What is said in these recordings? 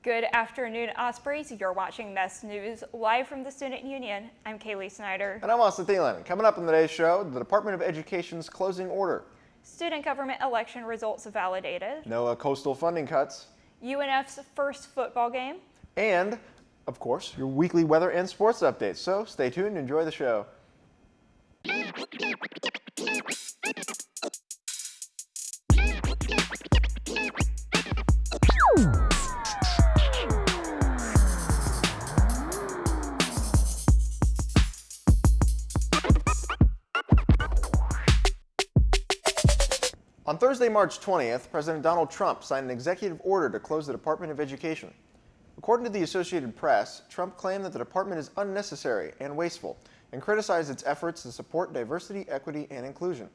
Good afternoon, Ospreys. You're watching Nest News live from the Student Union. I'm Kaylee Snyder. And I'm Austin Thielen. Coming up on today's show, the Department of Education's closing order. Student government election results validated. NOAA coastal funding cuts. UNF's first football game. And, of course, your weekly weather and sports updates. So stay tuned and enjoy the show. On Thursday, March 20th, President Donald Trump signed an executive order to close the Department of Education. According to the Associated Press, Trump claimed that the department is unnecessary and wasteful and criticized its efforts to support diversity, equity, and inclusion.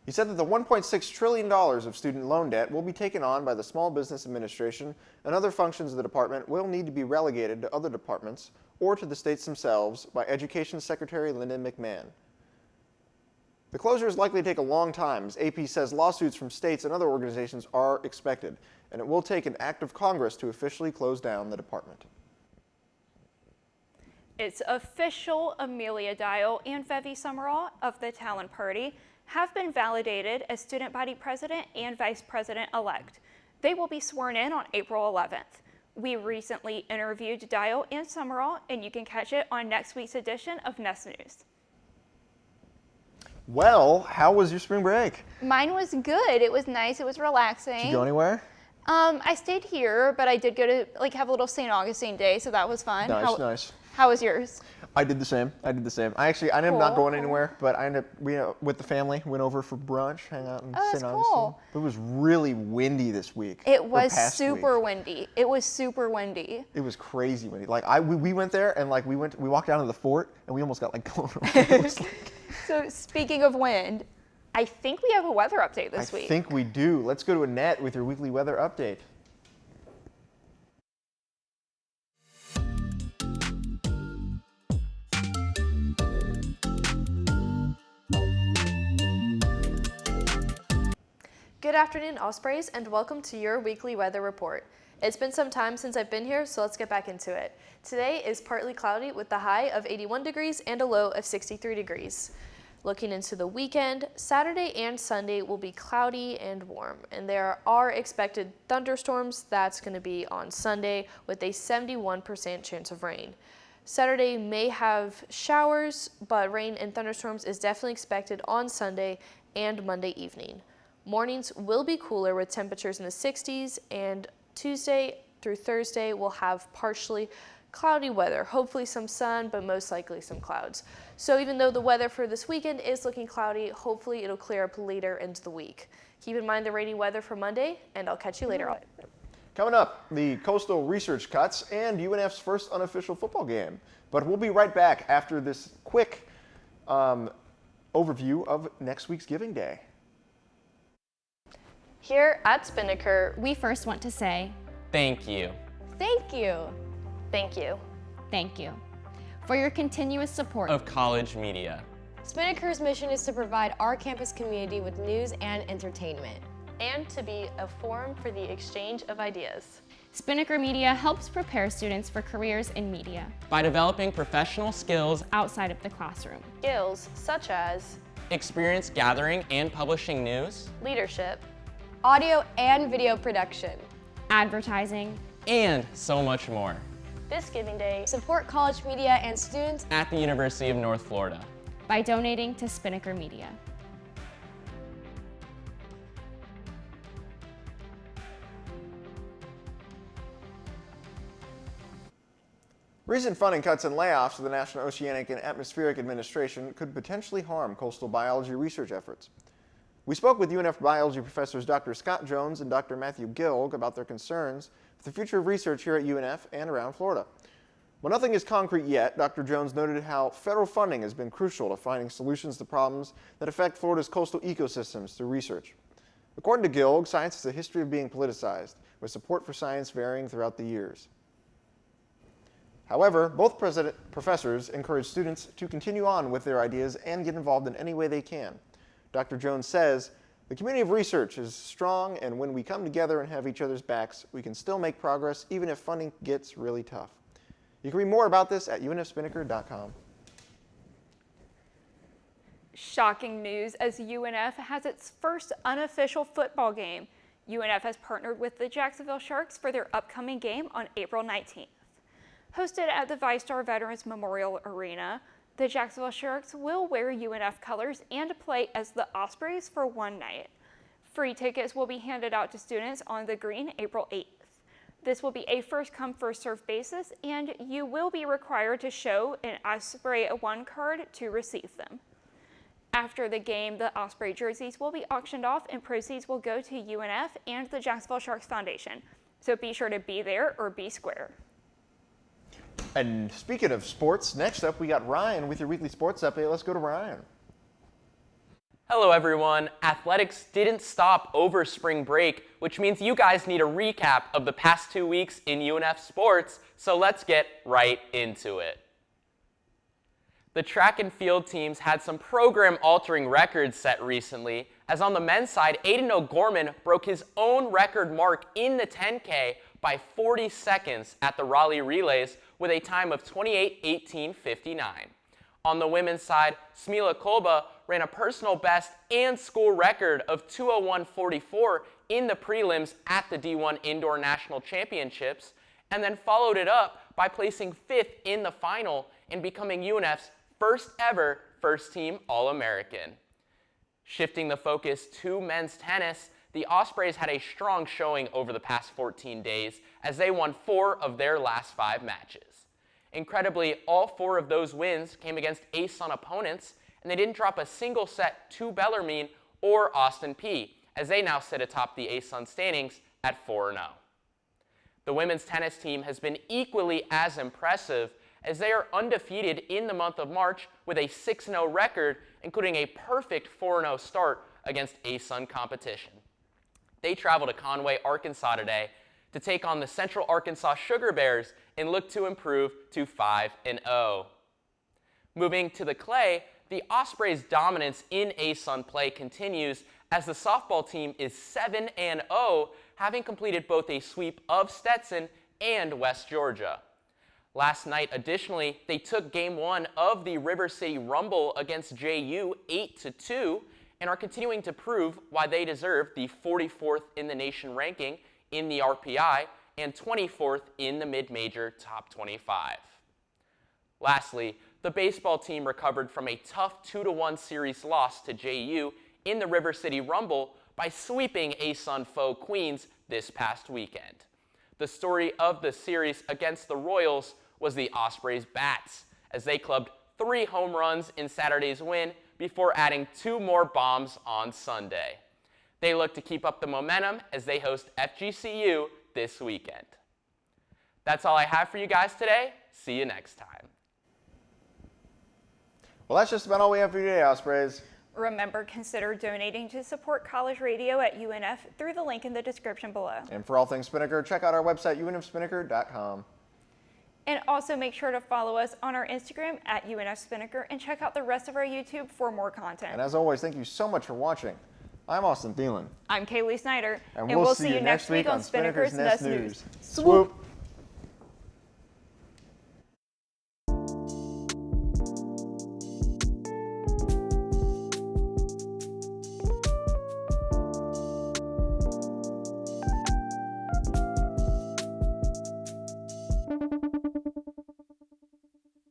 He said that the $1.6 trillion of student loan debt will be taken on by the Small Business Administration, and other functions of the department will need to be relegated to other departments or to the states themselves by Education Secretary Linda McMahon. The closure is likely to take a long time, as AP says lawsuits from states and other organizations are expected, and it will take an act of Congress to officially close down the department. It's official. Amelia Dial and Vevi Summerall of the Talent Party have been validated as student body president and vice president-elect. They will be sworn in on April 11th. We recently interviewed Dial and Summerall, and you can catch it on next week's edition of Nest News. Well, how was your spring break? Mine was good. It was nice. It was relaxing. Did you go anywhere? I stayed here, but I did go to have a little St. Augustine day, so that was fun. Nice. How was yours? I did the same. I ended up not going anywhere, but I ended up, with the family, went over for brunch, hang out in St. Augustine. Cool. It was really windy this week. It was super windy. It was super windy. It was crazy windy. We went there and we walked down to the fort and we almost got blown away. So speaking of wind, I think we have a weather update this week. I think we do. Let's go to Annette with your weekly weather update. Good afternoon, Ospreys, and welcome to your weekly weather report. It's been some time since I've been here, so let's get back into it. Today is partly cloudy with the high of 81 degrees and a low of 63 degrees. Looking into the weekend, Saturday and Sunday will be cloudy and warm, and there are expected thunderstorms. That's going to be on Sunday with a 71% chance of rain. Saturday may have showers, but rain and thunderstorms is definitely expected on Sunday and Monday evening. Mornings will be cooler with temperatures in the 60s, and Tuesday through Thursday will have partially cloudy weather, hopefully some sun, but most likely some clouds. So even though the weather for this weekend is looking cloudy, hopefully it'll clear up later into the week. Keep in mind the rainy weather for Monday, and I'll catch you later on. Coming up, the Coastal Research Cuts and UNF's first unofficial football game. But we'll be right back after this quick overview of next week's Giving Day. Here at Spinnaker, we first want to say thank you. Thank you. Thank you. Thank you for your continuous support of college media. Spinnaker's mission is to provide our campus community with news and entertainment, and to be a forum for the exchange of ideas. Spinnaker Media helps prepare students for careers in media by developing professional skills outside of the classroom. Skills such as experience gathering and publishing news, leadership, audio and video production, advertising, and so much more. This Giving Day, support college media and students at the University of North Florida by donating to Spinnaker Media. Recent funding cuts and layoffs of the National Oceanic and Atmospheric Administration could potentially harm coastal biology research efforts. We spoke with UNF biology professors Dr. Scott Jones and Dr. Matthew Gilg about their concerns for the future of research here at UNF and around Florida. While nothing is concrete yet, Dr. Jones noted how federal funding has been crucial to finding solutions to problems that affect Florida's coastal ecosystems through research. According to Gilg, science has a history of being politicized, with support for science varying throughout the years. However, both professors encourage students to continue on with their ideas and get involved in any way they can. Dr. Jones says The community of research is strong, and when we come together and have each other's backs, we can still make progress even if funding gets really tough. You can read more about this at unfspinnaker.com. Shocking news as UNF has its first unofficial football game. UNF has partnered with the Jacksonville Sharks for their upcoming game on April 19th. Hosted at the VyStar Veterans Memorial Arena, the Jacksonville Sharks will wear UNF colors and play as the Ospreys for one night. Free tickets will be handed out to students on the green April 8th. This will be a first-come, first-served basis, and you will be required to show an Osprey 1 card to receive them. After the game, the Osprey jerseys will be auctioned off and proceeds will go to UNF and the Jacksonville Sharks Foundation. So be sure to be there or be square. And speaking of sports, next up we got Ryan with your weekly sports update. Let's go to Ryan. Hello everyone. Athletics didn't stop over spring break, which means you guys need a recap of the past 2 weeks in UNF sports, so let's get right into it. The track and field teams had some program-altering records set recently, as on the men's side, Aiden O'Gorman broke his own record mark in the 10K by 40 seconds at the Raleigh Relays with a time of 28:18:59. On the women's side, Smila Kolba ran a personal best and school record of 2:01:44 in the prelims at the D1 Indoor National Championships, and then followed it up by placing 5th in the final and becoming UNF's first ever first-team All-American. Shifting the focus to men's tennis, the Ospreys had a strong showing over the past 14 days as they won 4 of their last 5 matches. Incredibly, all 4 of those wins came against ASUN opponents, and they didn't drop a single set to Bellarmine or Austin Peay, as they now sit atop the ASUN standings at 4-0. The women's tennis team has been equally as impressive, as they are undefeated in the month of March with a 6-0 record, including a perfect 4-0 start against ASUN competition. They travel to Conway, Arkansas today to take on the Central Arkansas Sugar Bears and look to improve to 5-0. Moving to the clay, the Ospreys' dominance in ASUN play continues as the softball team is 7-0, having completed both a sweep of Stetson and West Georgia. Last night, additionally, they took Game 1 of the River City Rumble against JU 8-2 and are continuing to prove why they deserve the 44th in the nation ranking in the RPI and 24th in the mid-major top 25. Lastly, the baseball team recovered from a tough 2-1 series loss to JU in the River City Rumble by sweeping ASUN foe Queens this past weekend. The story of the series against the Royals was the Ospreys' bats, as they clubbed 3 home runs in Saturday's win before adding 2 more bombs on Sunday. They look to keep up the momentum as they host FGCU this weekend. That's all I have for you guys today. See you next time. Well, that's just about all we have for you today, Ospreys. Remember, consider donating to support college radio at UNF through the link in the description below. And for all things Spinnaker, check out our website, unfspinnaker.com. And also make sure to follow us on our Instagram at UNF Spinnaker and check out the rest of our YouTube for more content. And as always, thank you so much for watching. I'm Austin Thielen. I'm Kaylee Snyder. And we'll see you next week on Spinnaker's Nest News. Swoop!